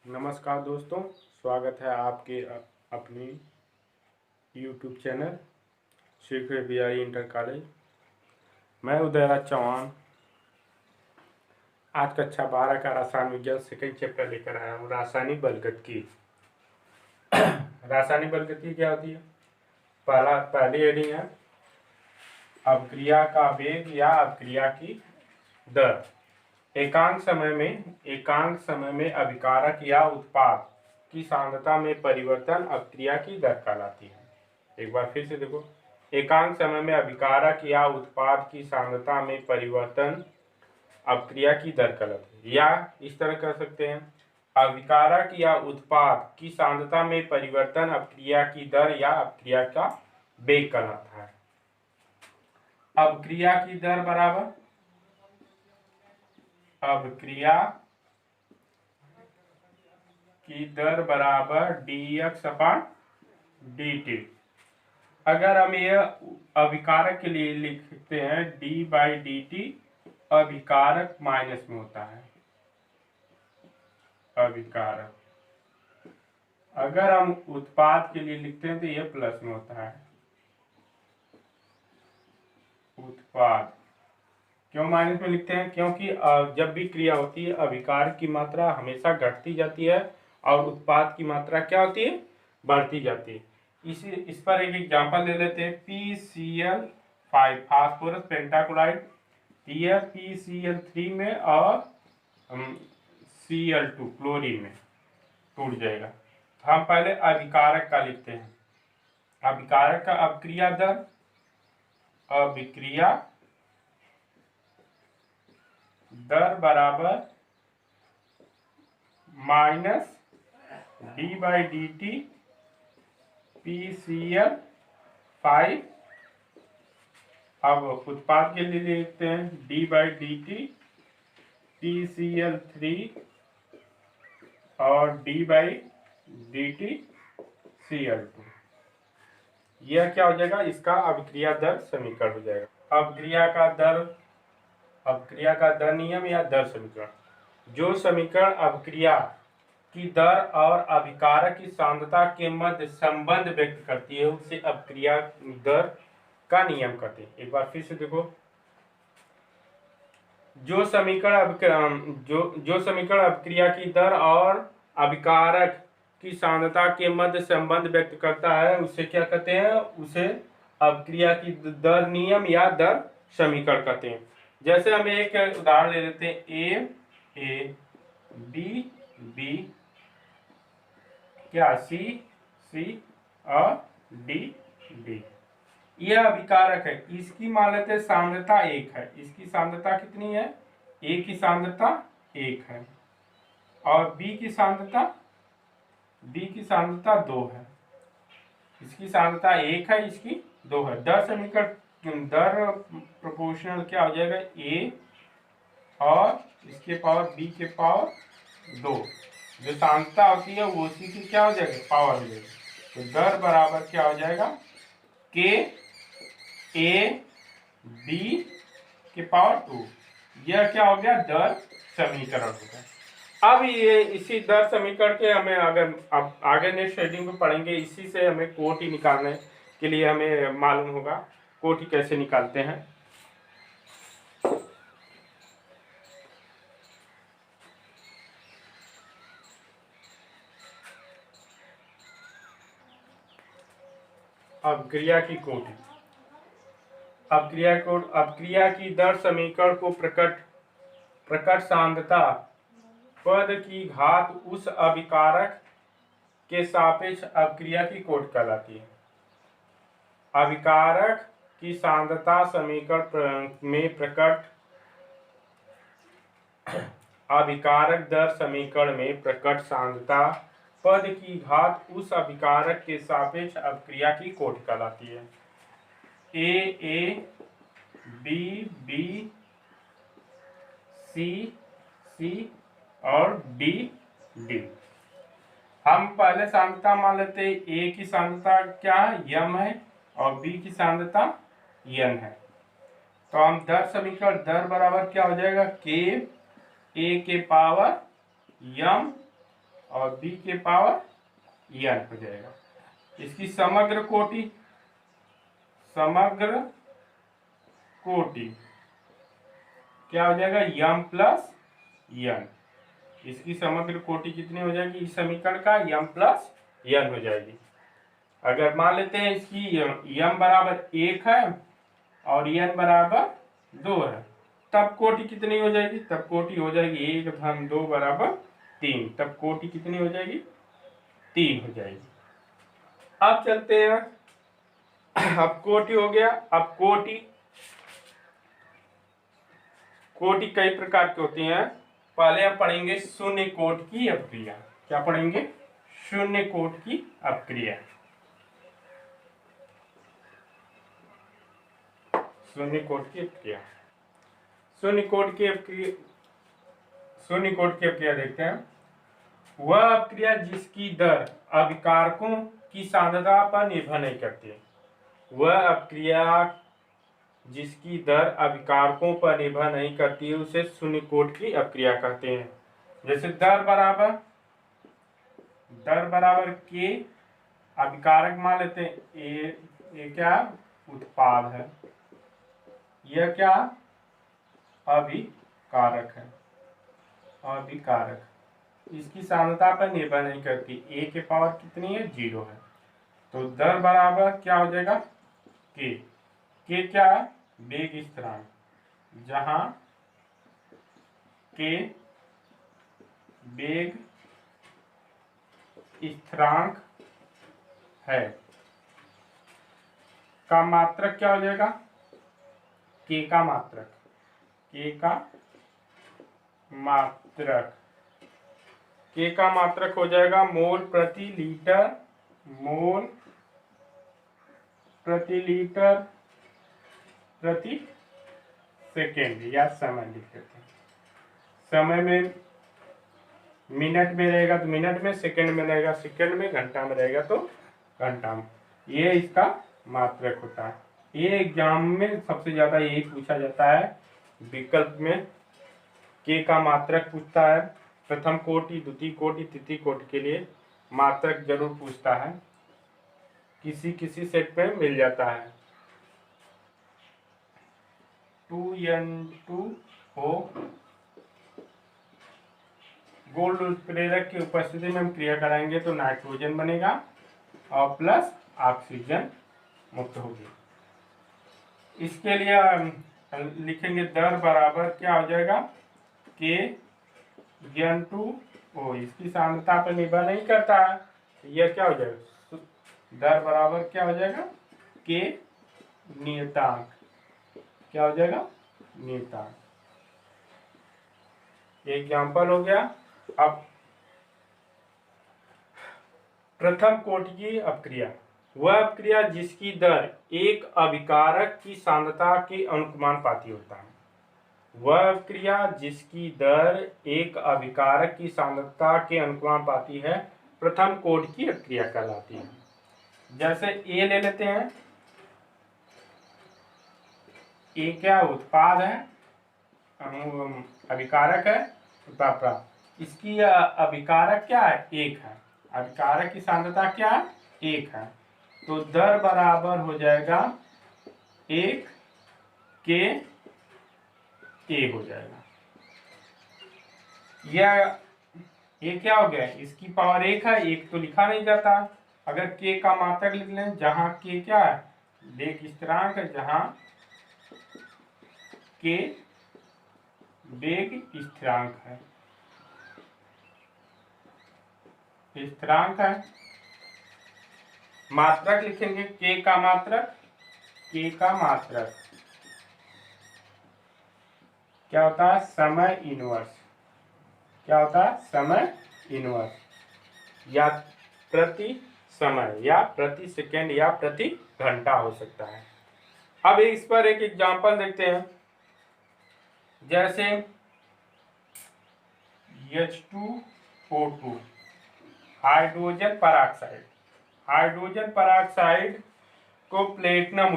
नमस्कार दोस्तों, स्वागत है आपके अपनी YouTube channel Shri Krishna Bihari inter college. मैं उदयराज चौहान आज कक्षा 12 का रसायन विज्ञान सेकंड चैप्टर लेकर आया हूँ। रासायनिक बलगतिकी। रासायनिक बलगतिकी क्या होती है? पहली हेडिंग है अभिक्रिया का वेग या अभिक्रिया की दर। एकांक समय में अभिकारक या उत्पाद की सांद्रता में परिवर्तन अभिक्रिया की दर कहलाती है। एक बार फिर से देखो, एकांक समय में अभिकारक या उत्पाद की सांद्रता में परिवर्तन अभिक्रिया की दर कहलाती है। या इस तरह कर सकते हैं, अभिकारक या उत्पाद की सांद्रता में परिवर्तन अभिक्रिया की दर या अभिक्रिया का वेग कहलाता है। अभिक्रिया की दर बराबर अभिक्रिया की दर बराबर dx/dt। अगर हम यह अभिकारक के लिए लिखते हैं d/dt, अभिकारक माइनस में होता है। अभिकारक अगर हम उत्पाद के लिए लिखते हैं तो यह प्लस में होता है। उत्पाद क्यों माइनस में लिखते हैं? क्योंकि जब भी क्रिया होती है अभिकारक की मात्रा हमेशा घटती जाती है और उत्पाद की मात्रा क्या होती है? बढ़ती जाती है। इस पर एक एग्जांपल ले लेते हैं। PCl5 फास्फोरस पेंटाक्लोराइड, यह PCl3 में और Cl2 क्लोरीन में टूट जाएगा। हम पहले अभिकारक का लिखते हैं। अभिकारक का अभिक्रिया दर, अभिक्रिया दर बराबर माइनस d/dt PCl5। अब उत्पाद के लिए लिखते हैं d/dt PCl3 और d/dt Cl2। यह क्या हो जाएगा? इसका अभिक्रिया दर समीकरण हो जाएगा। अभिक्रिया का दर नियम या दर समीकरण। जो समीकरण अभिक्रिया की दर और अभिकारक की सांद्रता के मध्य संबंध व्यक्त करती है उसे अभिक्रिया दर का नियम कहते हैं। एक बार फिर से देखो, जो समीकरण अभिक्रिया की दर और अभिकारक की सांद्रता के मध्य संबंध व्यक्त करता है उसे क्या कहते हैं? उसे अभिक्रिया की दर नियम या दर समीकरण कहते हैं। जैसे हम एक उदाहरण ले लेते हैं, A B क्या C और D। यह अभिकारक है। इसकी मान लेते हैं सांद्रता 1 है। इसकी सांद्रता कितनी है? A की सांद्रता 1 है और B की सांद्रता 2 है। इसकी सांद्रता 1 है, इसकी 2 है। दर समीकरण दर प्रोपोर्शनल क्या हो जाएगा? A और इसके पावर B के पावर 2। जो सांद्रता होती है वो उसी की क्या हो जाएगा? पावर हो जाएगा। तो दर बराबर क्या हो जाएगा? K A B के पावर 2। यह क्या हो गया? दर समीकरण हो गया। अब ये इसी दर समीकरण के हमें अगर अब आगे नेक्स्ट हेडिंग में पढ़ेंगे, इसी से हमें कोटि निकालने के लिए हमें मालूम होगा कोटि कैसे निकालते हैं। अभिक्रिया की कोटि। अभिक्रिया की दर समीकरण को प्रकट सांद्रता पद की घात उस अभिकारक के सापेक्ष अभिक्रिया की कोटि कहलाती है। अभिकारक की सांद्रता समीकरण में प्रकट अभिकारक दर समीकरण में प्रकट सांद्रता पद की घात उस अभिकारक के सापेक्ष अभिक्रिया की कोटि कहलाती है। A B C और D। हम पहले सांद्रता मान लेते हैं। A की सांद्रता क्या है? m है और B की सांद्रता n है। तो हम दर समीकरण दर बराबर क्या हो जाएगा? K A के पावर m और B के पावर n हो जाएगा। इसकी समग्र कोटि क्या हो जाएगा, m प्लस n। इसकी समग्र कोटि कितनी हो जाएगी इस समीकरण का, m प्लस n हो जाएगी। अगर मान लेते हैं इसकी m बराबर 1 है और n बराबर 2 है, तब कोटि कितनी हो जाएगी, तब कोटि हो जाएगी 1 धन 2 बराबर 3। तब कोटि कितनी हो जाएगी, 3 हो जाएगी। अब चलते हैं, अब कोटि हो गया। अब कोटि कई प्रकार की होती हैं। पहले हम पढ़ेंगे शून्य कोटि की अपक्रिया। क्या पढ़ेंगे, शून्य कोटि की अपक्रिया। शून्य कोटि की अपक्रिया, शून्य कोटि की अपक्रिया देखते हैं। वह अपक्रिया जिसकी दर अभिकारकों की सांद्रता पर निर्भर नहीं करती। वह अपक्रिया जिसकी दर अभिकारकों पर निर्भर नहीं करती है उसे शून्य कोटि की अपक्रिया कहते हैं। जैसे दर बराबर के, अभिकारक मान लेते हैं ए क्या उत्पाद है, यह क्या अभिकारक है, अभिकारक। इसकी सांद्रता पर निर्भर नहीं करती, ए के पावर कितनी है, 0 है। तो दर बराबर क्या हो जाएगा, के क्या है, वेग स्थिरांक, जहां के वेग स्थिरांक है, का मात्रक क्या हो जाएगा, के का मात्रक, के का मात्रक हो जाएगा मोल प्रति लीटर प्रति सेकेंड, या समय लिख देते हैं। समय में मिनट में रहेगा तो मिनट में, सेकंड में रहेगा सेकंड में, घंटा में रहेगा तो घंटा में। ये इसका मात्रक होता है। ये एग्जाम में सबसे ज्यादा यही पूछा जाता है। विकल्प में के का मात्रक पूछता है, प्रथम कोटि, द्वितीय कोटि, तृतीय कोटि के लिए मात्रक जरूर पूछता है, किसी सेट पे मिल जाता है। 2N2O गोल्ड उत्प्रेरक की उपस्थिति में हम क्रिया कराएंगे तो नाइट्रोजन बनेगा और प्लस ऑक्सीजन मुक्त होगी। इसके लिए लिखेंगे दर बराबर क्या हो जाएगा, के N2O। इसकी सांद्रता पर निर्भर नहीं करता है, यह क्या हो जाएगा, दर बराबर क्या हो जाएगा, के नियतांक, क्या हो जाएगा, नियतांक। एग्जाम्पल हो गया। अब प्रथम कोटि की अपक्रिया, वह अपक्रिया जिसकी दर एक अभिकारक की सांद्रता के अनुक्रमानुपाती होता है। वह अपक्रिया जिसकी दर एक अभिकारक की सांद्रता के अनुक्रमानुपाती है प्रथम कोटि की अपक्रिया कहलाती है। जैसे ए ले लेते हैं, ए क्या उत्पाद है, अभिकारक है, इसकी अभिकारक क्या है, 1 है, अभिकारक की सांद्रता क्या है, 1 है। तो दर बराबर हो जाएगा 1 के ए हो जाएगा। ये क्या हो गया, इसकी पावर 1 है, 1 तो लिखा नहीं जाता। अगर के का मात्रक लिख लें, जहां के क्या है, वेग स्थिरांक है, जहां के वेग स्थिरांक है, मात्रक लिखेंगे के का मात्रक, क्या होता है, समय इनवर्स। क्या होता है, समय इनवर्स, या प्रति समय, या प्रति सेकेंड, या प्रति घंटा हो सकता है। अब इस पर एक एग्जांपल देखते हैं। जैसे H2O2 हाइड्रोजन पराक्साइड को प्लेटिनम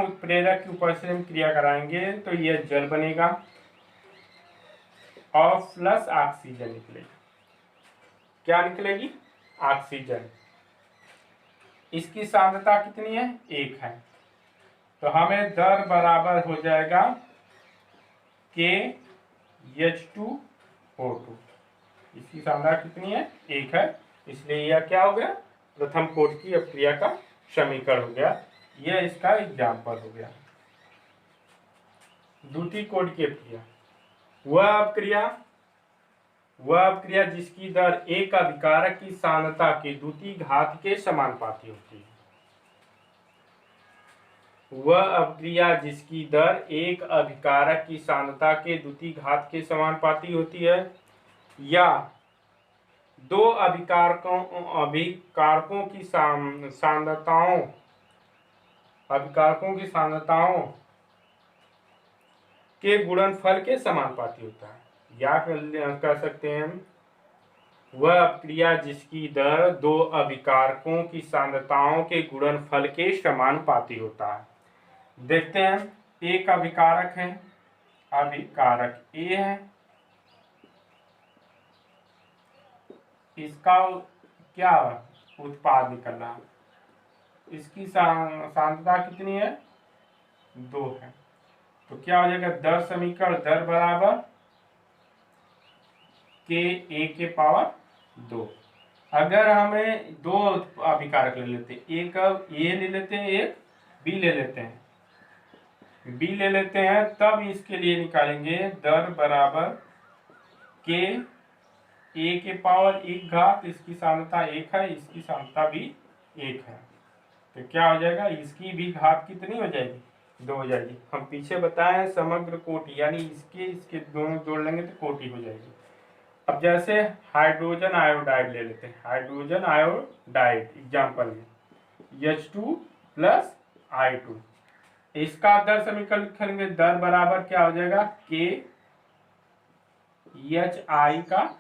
उत्प्रेरक की उपस्थिति में क्रिया कराएंगे तो यह जल बनेगा और प्लस ऑक्सीजन निकलेगा। क्या निकलेगी? ऑक्सीजन। इसकी सांद्रता कितनी है? 1 है। तो हमें दर बराबर हो जाएगा KH2O2। इसकी सांद्रता कितनी है? 1 है। इसलिए यह क्या हो गया? प्रथम कोटि की अपक्रिया का समीकरण हो गया। यह इसका एग्जाम्पल हो गया। द्वितीय कोटि की अपक्रिया, वह अपक्रिया जिसकी दर एक अभिकारक की सांद्रता के द्वितीय घात के समानुपाती होती है। वह अपक्रिया जिसकी दर एक अभिकारक की सांद्रता के द्वितीय घात के समानुपाती होती है, या दो अभिकारकों की सांद्रताओं के गुणनफल के समानुपाती होता है। या कह सकते हैं वह अपक्रिया जिसकी दर दो अभिकारकों की सांद्रताओं के गुणनफल के समानुपाती होता है। देखते हैं, एक अभिकारक है, अभिकारक ए है, इसका क्या उत्पाद निकल रहा है, इसकी सांद्रता कितनी है? 2 है। तो क्या हो जाएगा? दर समीकरण दर बराबर Ka/2। अगर हमें दो अभिकारक ले लेते हैं, एक ए ले लेते हैं, एक बी ले लेते हैं, तब इसके लिए निकालेंगे दर बराबर Ka/1, इसकी सांद्रता 1 है, इसकी सांद्रता भी 1 है। तो क्या हो जाएगा? इसकी भी घात कितनी हो जाएगी? 2 हो जाएगी। हम पीछे बताए समग्र कोटि, यानी इसके दोनों जोड़ लेंगे तो कोटि हो जाएगी। अब जैसे हाइड्रोजन आयोडाइड ले लेते हैं, हाइड्रोजन आयोडाइड एग्जाम्पल में H2+I2, इसका दर समीकरण लिखेंगे, दर बराबर क्या हो जाएगा? KHI का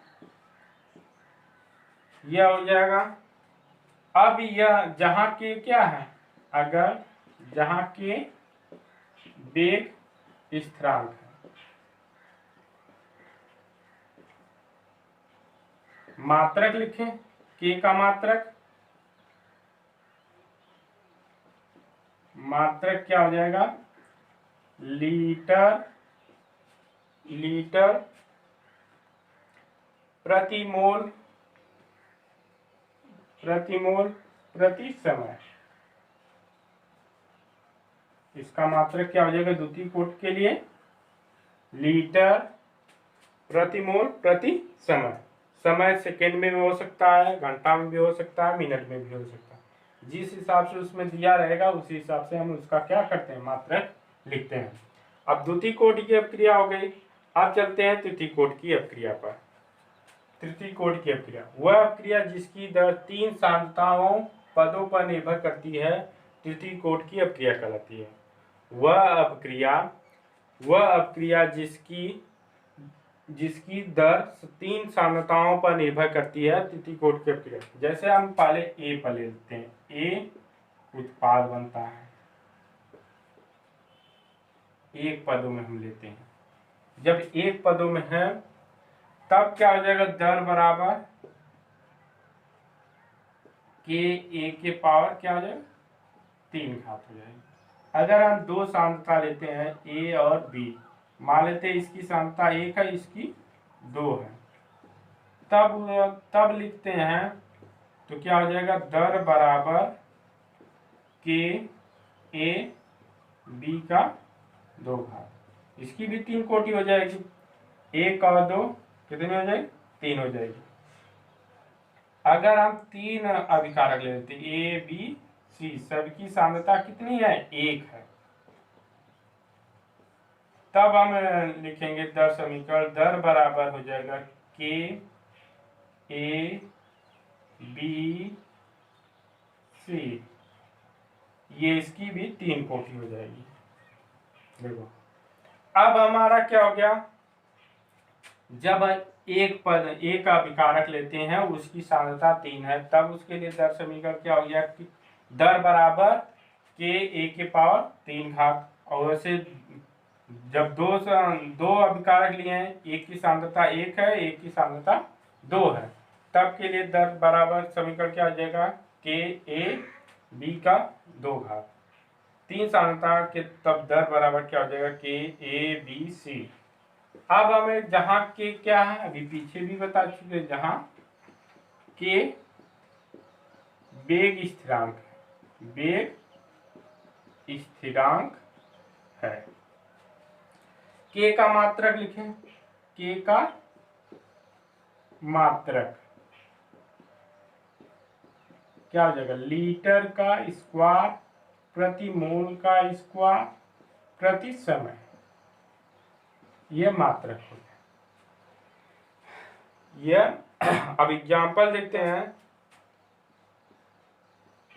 यह हो जाएगा। अब यह जहां के क्या है, अगर जहां के वेग स्थिरांक है, मात्रक लिखें, के का मात्रक क्या हो जाएगा? लीटर प्रति मोल प्रति समय। इसका मात्रक क्या हो जाएगा द्वितीय कोटि के लिए? लीटर प्रति मोल प्रति समय। समय सेकेंड में भी हो सकता है, घंटा में भी हो सकता है, मिनट में भी हो सकता है। जिस हिसाब से उसमें दिया रहेगा उसी हिसाब से हम उसका क्या करते हैं? मात्रक लिखते हैं। अब द्वितीय कोटि की अपक्रिया हो गई। अब चलते हैं तृतीय कोटि की अपक्रिया पर। तृतीय कोटि की अपक्रिया, वह अपक्रिया जिसकी दर 3 सांद्रताओं पदों पर निर्भर करती है, तृतीय कोटि की अपक्रिया कहलाती है। वह अपक्रिया जिसकी दर 3 सांद्रताओं पर निर्भर करती है, तृतीय कोटि की अपक्रिया। जैसे हम पहले ए पर ले लेते हैं, ए उत्पाद बनता है, एक पदों में हम लेते हैं। जब एक पदों में है तब क्या हो जाएगा? दर बराबर Ka क्या हो जाएगा? 3 घात हो जाएगी। अगर हम दो सांद्रता लेते हैं ए और बी, मान लेते हैं इसकी सांद्रता 1 है, इसकी 2 है, तब लिखते हैं तो क्या हो जाएगा? दर बराबर Ka/2। इसकी भी 3 कोटि हो जाएगी, 1 और 2 कितनी हो जाएगी? 3 हो जाएगी। अगर हम 3 अभिकारक ले लेते हैं, ए बी सी, सबकी सांद्रता कितनी है? 1 है, तब हम लिखेंगे दर समीकरण, दर बराबर हो जाएगा KABC। ये इसकी भी 3 कोटि हो जाएगी। देखो अब हमारा क्या हो गया? जब एक अभिकारक लेते हैं उसकी सांद्रता 3 है, तब उसके लिए दर समीकरण क्या हो गया? दर बराबर Ka/3। और वैसे जब दो अभिकारक लिए हैं, एक की सांद्रता 1 है, एक की सांद्रता 2 है, तब के लिए दर बराबर समीकरण क्या हो जाएगा, के ए बी का 2 घात। 3 सांद्रता के तब दर बराबर क्या हो जाएगा, के ए बी सी। अब हमें जहां के क्या है, अभी पीछे भी बता चुके, जहां के वेग स्थिरांक है। के का मात्रक लिखें, के का मात्रक क्या हो जाएगा, लीटर का स्क्वायर प्रति मोल का स्क्वायर प्रति समय, यह मात्रक हो गया। यह अब एग्जाम्पल देखते हैं,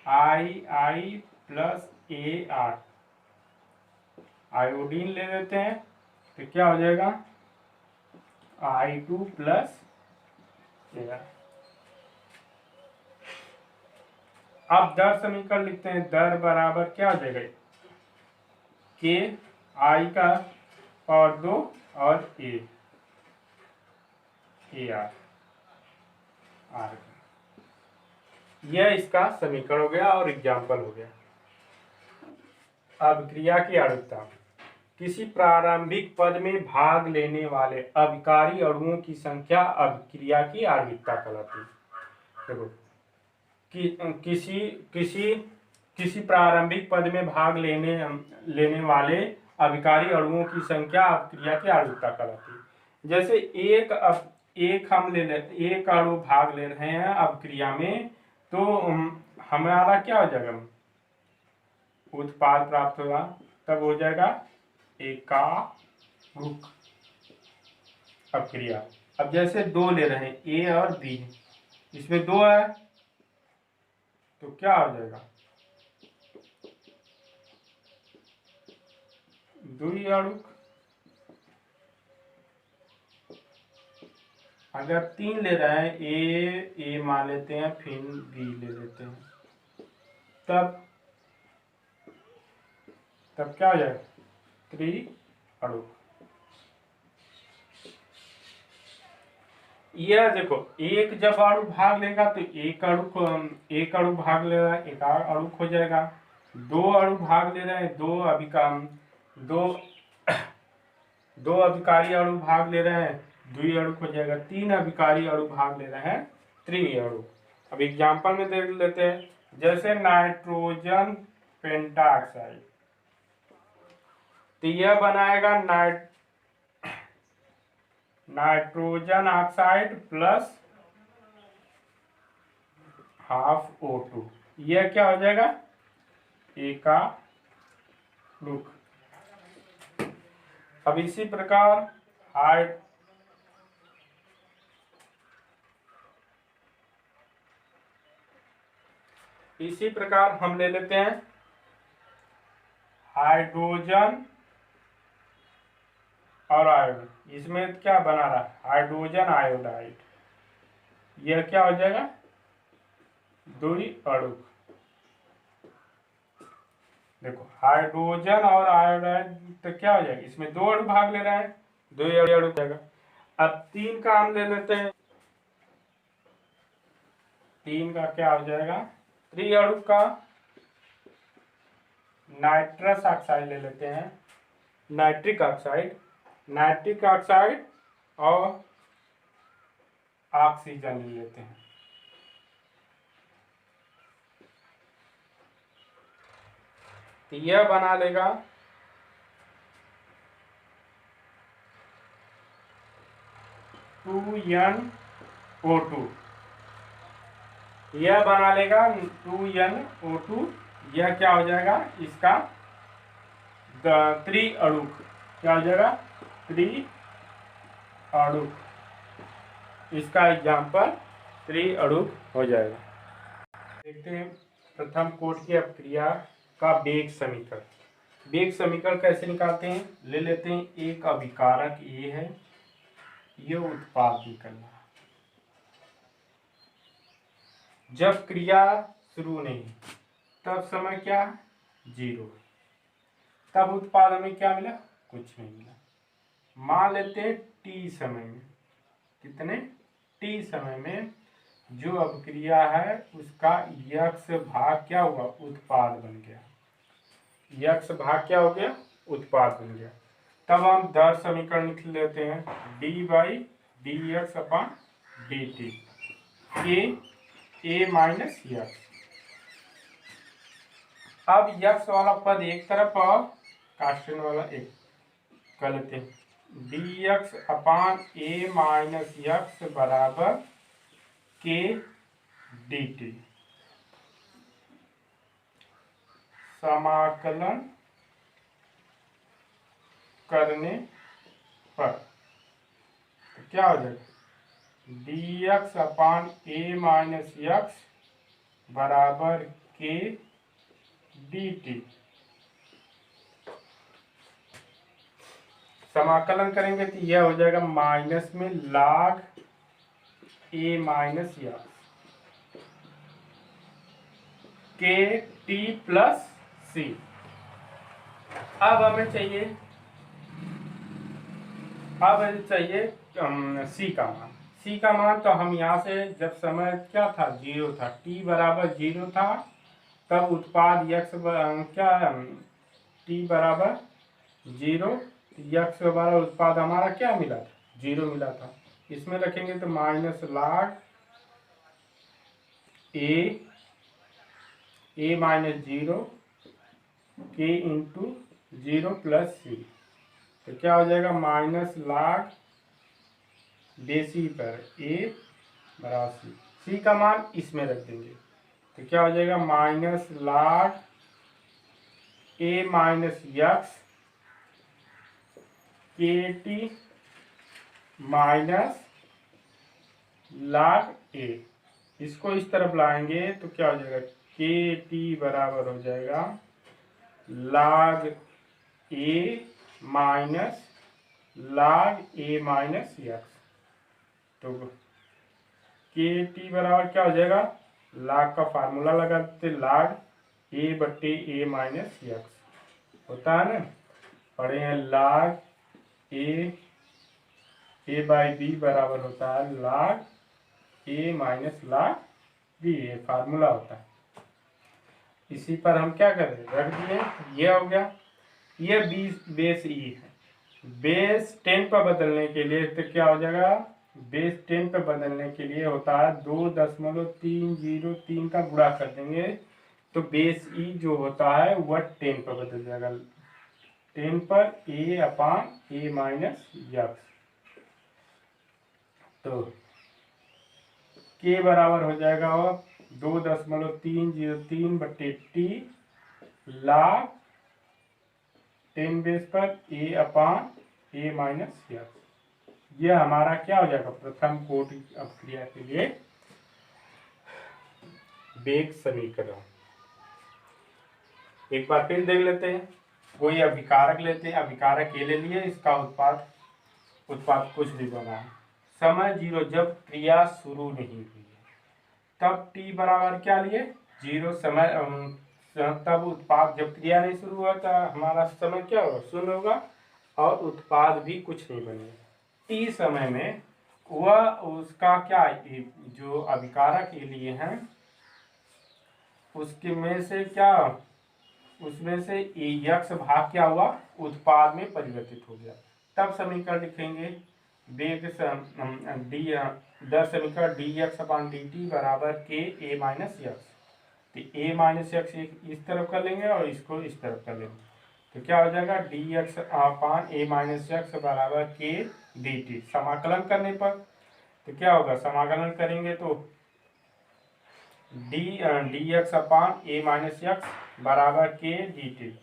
आई प्लस ए आर, आयोडीन ले लेते हैं तो क्या हो जाएगा, I2 प्लस ए आर। अब दर समीकरण लिखते हैं, दर बराबर क्या हो जाएगा, के आई का पावर 2 और ए आर आर। यह इसका समीकरण हो गया और एग्जाम्पल हो गया। अब क्रिया की आर्द्रता, किसी प्रारंभिक पद में भाग लेने वाले अभिकारी अणुओं की संख्या अभिक्रिया की आर्द्रता कहलाती है। देखो किसी प्रारंभिक पद में भाग लेने वाले अभिकारी अणुओं की संख्या अभिक्रिया की आर्द्रता कहलाती है। जैसे एक हम एक अणु भाग ले रहे हैं अभिक्रिया में, तो हमारा क्या हो जाएगा, उत्पाद प्राप्त होगा, तब हो जाएगा एकारुक अभिक्रिया। अब जैसे 2 ले रहे हैं, ए और बी, इसमें 2 है तो क्या हो जाएगा, द्विअणुक। अगर 3 ले रहे हैं, ए मान लेते हैं, फिर बी ले लेते हैं, तब क्या हो जाएगा, त्रिअणुक। यह देखो, एक जब अणु भाग लेगा तो एक अणु भाग ले रहा है, एक अणुक हो जाएगा। 2 अणु भाग ले रहे हैं, दो अभिकारी अणु भाग ले रहे हैं, द्विअणुक हो जाएगा। 3 अभिकारी अणु भाग ले रहे हैं, त्रिअणुक। अब एग्जाम्पल में देख लेते हैं, जैसे नाइट्रोजन पेंटाऑक्साइड, तो यह बनाएगा nitrogen oxide plus half O2, यह क्या हो जाएगा, एकारुक। अब इसी प्रकार हम ले लेते हैं हाइड्रोजन और आयोडीन, इसमें क्या बना रहा, हाइड्रोजन आयोडाइड, यह क्या हो जाएगा, द्विअणुक। देखो हाइड्रोजन और आयोडाइड तो क्या हो जाएगा, इसमें 2 अणु भाग ले रहे हैं, द्विअणुक हो जाएगा। अब 3 का हम ले लेते हैं, 3 का क्या हो जाएगा, त्रिअणुक का नाइट्रस ऑक्साइड ले लेते हैं, नाइट्रिक ऑक्साइड और ऑक्सीजन ले लेते हैं। तो यह बना लेगा NO2, यह बना लेगा 2NO2। यह क्या हो जाएगा, इसका त्रिअणुक, क्या हो जाएगा, त्रिअणुक। इसका एग्जाम्पल त्रिअणुक हो जाएगा। देखते हैं प्रथम कोट की अपक्रिया का वेग समीकरण। वेग समीकरण कैसे निकालते हैं, ले लेते हैं, एक अभिकारक ए है, ये उत्पाद निकलना। जब क्रिया शुरू नहीं तब समय क्या, 0, तब उत्पाद में क्या मिला, कुछ नहीं मिला। मान लेते हैं टी समय में, कितने, टी समय में जो अभिक्रिया है उसका यक्स भाग क्या हुआ, उत्पाद बन गया। यक्स भाग क्या हो गया, उत्पाद बन गया। तब हम दर समीकरण लिख लेते हैं, D by D x upon D T A minus x. अब यक्स वाला पद एक तरफ और कांस्टेंट वाला एक कर लेते हैं, डी एक्स अपॉन ए माइनस यक्स बराबर के डी टी। समाकलन करने पर तो क्या हो जाएगा, डी एक्स अपॉन ए माइनस यक्स बराबर के डी टी। समाकलन करेंगे तो यह हो जाएगा माइनस में log ए माइनस यक्स के टी प्लस सी। अब हमें चाहिए सी का मान। सी का मान तो हम यहाँ से जब समय क्या था, 0 था, टी बराबर 0 था, तब उत्पाद यक्स क्या टी बराबर 0, यक्स बराबर उत्पाद हमारा क्या मिला था, 0 मिला था। इसमें रखेंगे तो माइनस log ए माइनस 0 के इंटू 0 प्लस सी। तो क्या हो जाएगा, माइनस log बेसी पर ए बराबर सी। सी का मान इसमें रख देंगे तो क्या हो जाएगा, माइनस log ए माइनस यक्स के टी माइनस log ए। इसको इस तरफ लाएंगे तो क्या हो जाएगा, के टी बराबर हो जाएगा log ए माइनस log ए माइनस यक्स। तो के टी बराबर क्या हो जाएगा, log का फार्मूला लगाते log ए बट्टे ए माइनस यक्स होता है ना, पढ़े हैं log ए बाई बी बराबर होता है log ए माइनस log बी, ये फार्मूला होता है। इसी पर हम क्या कर रहे हैं, रख दिए, ये हो गया। ये बेस ई है, बेस 10 पर बदलने के लिए तो क्या हो जाएगा, बेस 10 पर बदलने के लिए होता है 2.303 का गुणा कर देंगे तो बेस ई जो होता है वह 10 पर बदल जाएगा, 10 पर ए अपॉन ए माइनस यक्स। तो के बराबर हो जाएगा 2.303 बट्टे टी log 10 बेस पर ए अपॉन ए माइनस यक्स। यह हमारा क्या हो जाएगा, प्रथम कोटि अपक्रिया के लिए वेग समीकरण। एक बार फिर देख लेते हैं, कोई अभिकारक लेते हैं, अभिकारक ए ले लिए, इसका उत्पाद कुछ भी बना है। समय 0 जब क्रिया शुरू नहीं हुई है, तब टी बराबर क्या लिए 0 समय, तब उत्पाद जब क्रिया नहीं शुरू हुआ था हमारा समय क्या होगा, 0 होगा और उत्पाद भी कुछ नहीं बनेगा। टी समय में वह उसका क्या जो अभिकारक के लिए हैं उसके में से क्या, उसमें से यक्स भाग क्या हुआ, उत्पाद में परिवर्तित हो गया। तब समीकरण लिखेंगे वेग डी दर समीकरण D x upon D T बराबर के ए माइनस यक्स। तो ए माइनस यक्स इस तरफ कर लेंगे और इसको इस तरफ कर लेंगे तो क्या हो जाएगा, डी एक्स अपॉन ए माइनस यक्स बराबर के डी टी। समाकलन करने पर तो क्या होगा, समाकलन करेंगे तो डी एक्स अपॉन ए माइनस यक्स बराबर के डी टी।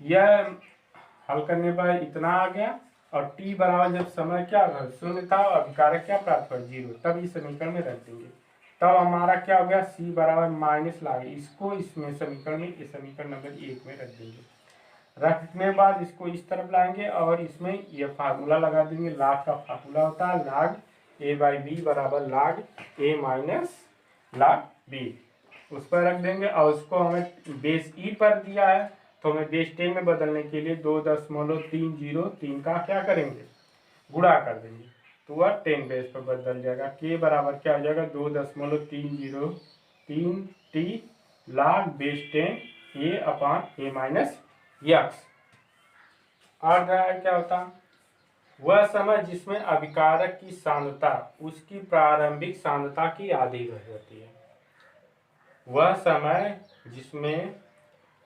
यह हल करने पर इतना आ गया और टी बराबर जब समय क्या 0 था और अभिकारक क्या प्राप्त हुआ 0, तब इस समीकरण में रख देंगे। तब हमारा क्या हो गया, सी बराबर माइनस लागे, इसको इसमें समीकरण में, इस समीकरण नंबर 1 में रख देंगे। रखने बाद इसको इस तरफ लाएंगे और इसमें ये फार्मूला लगा देंगे, log का फार्मूला होता है log ए बाई बी बराबर log ए माइनस log बी, उस पर रख देंगे। और उसको हमें बेस ई पर दिया है तो हमें बेस 10 में बदलने के लिए 2.303 का क्या करेंगे, गुणा कर देंगे। तो वह 10 बेस पर बदल जाएगा। के बराबर क्या हो जाएगा 2.303 टी log बेस 10 ए अपॉन ए माइनस यक्स। और क्या होता, वह समय जिसमें अभिकारक की सांद्रता उसकी प्रारंभिक सांद्रता की आधी रह जाती है। वह समय जिसमें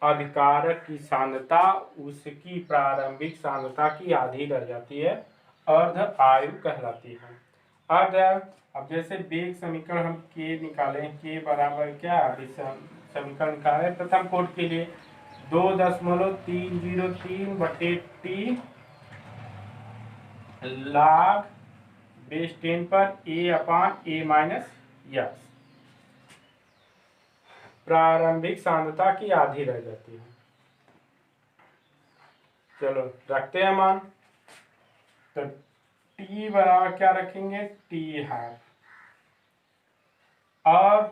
अभिकारक की सांद्रता उसकी प्रारंभिक सांद्रता की आधी रह जाती है अर्ध आयु कहलाती है। अर्ध, अब जैसे वेग समीकरण हम के निकाले, के बराबर क्या समीकरण निकाले प्रथम कोट के लिए 2.303 बटे टी log बेस 10 पर ए अपान ए माइनस यक्स। प्रारंभिक सांद्रता की आधी रह जाती है। चलो रखते हैं मान, तो टी बराबर क्या रखेंगे टी हाफ, और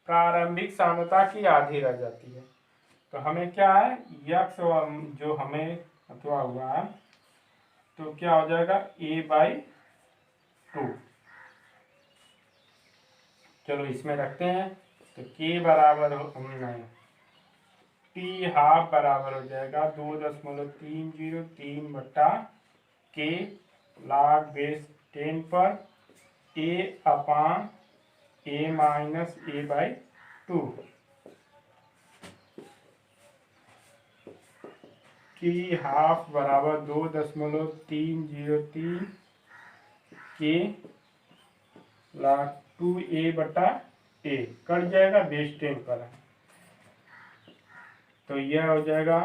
प्रारंभिक सांद्रता की आधी रह जाती है। तो हमें क्या है यक्स जो हमें अथवा हुआ है, तो क्या हो जाएगा a/2। चलो इसमें रखते हैं, तो के बराबर नहीं, टी हाफ बराबर हो जाएगा 2.303 बटा के log बेस 10 पर ए अपान ए माइनस a/2। की हाफ बराबर 2.303 के log 2a बटा ए, कट जाएगा बेस 10 पर, तो यह हो जाएगा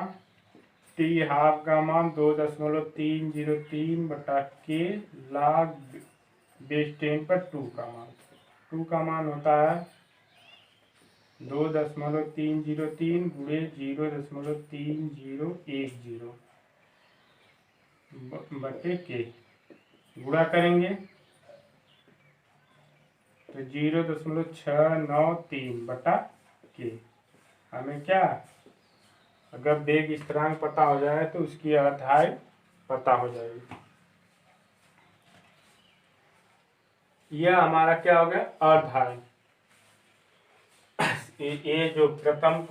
टी हाफ का मान 2.303 बटा के log बेस 10 पर 2 का मान, 2 का मान होता है 2.303 गुणे 0.3010 बटे के, गुणा करेंगे तो 0.693 बटा के। हमें क्या, अगर वेग स्थिरांक पता हो जाए तो उसकी अर्धाई पता हो जाएगी। यह हमारा क्या हो गया अर्धाई। ये जो प्रथम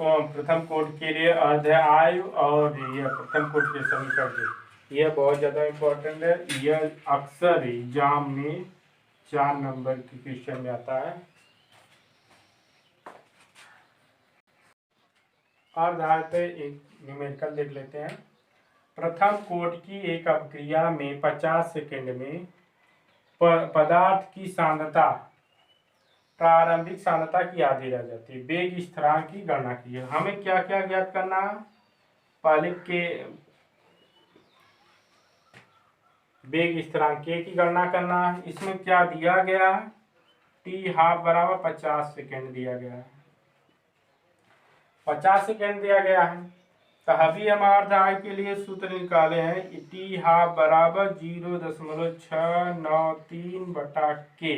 कोड के लिए अर्ध आयु और यह प्रथम कोड के समीकरण, यह बहुत ज्यादा इम्पोर्टेंट है। यह अक्सर एग्जाम में 4 नंबर के क्वेश्चन में आता है। अर्धाय पे एक न्यूमेरिकल देख लेते हैं। प्रथम कोड की एक अपक्रिया में 50 सेकेंड में पदार्थ की सांद्रता प्रारंभिक सांद्रता की आधी रह जाती है। वेग स्थिरांक की गणना की है। हमें क्या क्या ज्ञात करना है, पहले के वेग स्थिरांक के की गणना करना है। इसमें क्या दिया गया है, टी हाफ बराबर 50 सेकेंड दिया गया है, 50 सेकेंड दिया गया है। तो अभी हम अर्धाय के लिए सूत्र निकाले हैं, टी हाफ बराबर 0.693 बटा के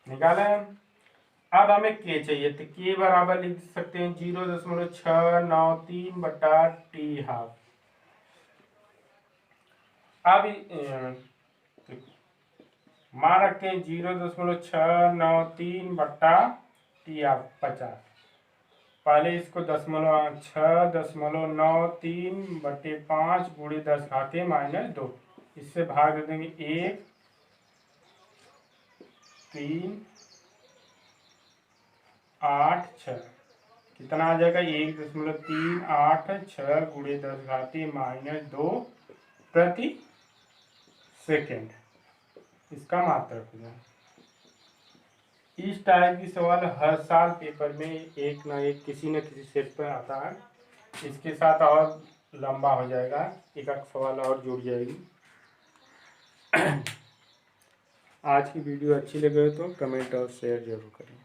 निकाले हैं। अब हमें के चाहिए, तो के बराबर लिख सकते हैं 0.693 बटा टी हाफ। अब मान रखते हैं 0.693 बटा टी हाफ 50। पहले इसको 6.93 बटे 5 गुणे 10 घाते -2, इससे भाग दे देंगे 1 3 8 6, कितना आ जाएगा 1.386 गुणे 10 घाते -2 प्रति सेकेंड, इसका मात्रक हो जाए। इस टाइप की सवाल हर साल पेपर में एक ना एक किसी न किसी सेट पर आता है। इसके साथ और लंबा हो जाएगा, एक एक सवाल और जुड़ जाएगी। आज की वीडियो अच्छी लगे तो कमेंट और शेयर जरूर करें।